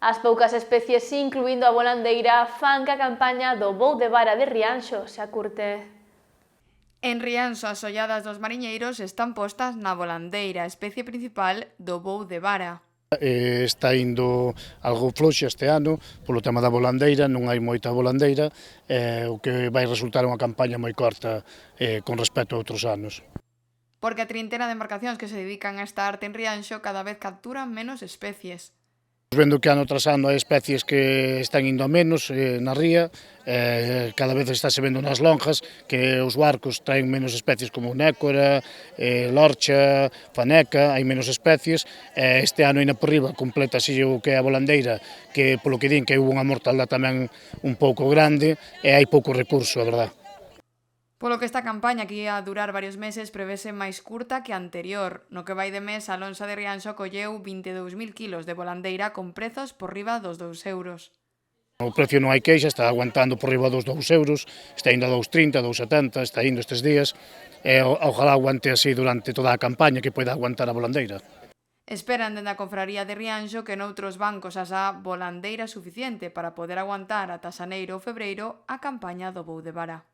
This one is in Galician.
As poucas especies, incluindo a volandeira, fan que a campaña do voo de vara de Rianxo se acurte. En Rianxo, as olladas dos mariñeiros están postas na volandeira, especie principal do voo de vara. Está indo algo floxa este ano, polo tema da volandeira, non hai moita volandeira, o que vai resultar unha campaña moi corta con respecto a outros anos. Porque a trintena de embarcacións que se dedican a esta arte en Rianxo cada vez capturan menos especies. Vendo que ano tras ano hai especies que están indo a menos na ría, cada vez estáse vendo nas lonjas que os barcos traen menos especies como nécora, lorcha, faneca, hai menos especies, este ano ainda por riba completa así o que é a volandeira, que polo que din que hubo unha mortalidade tamén un pouco grande e hai pouco recurso, a verdade. Polo que esta campaña, que ia durar varios meses, prevese máis curta que a anterior. No que vai de mes, a lonxa de Rianxo colleu 22.000 kilos de volandeira con prezos por riba dos 2 euros. O precio non hai queixa, está aguantando por riba dos 2 euros, está indo a 2,30, 2,70, está indo estes días, e ojalá aguante así durante toda a campaña que poida aguantar a volandeira. Esperan dende a Confraría de Rianxo que noutros bancos haxa volandeira suficiente para poder aguantar ata xaneiro ou febreiro a campaña do voo de vara.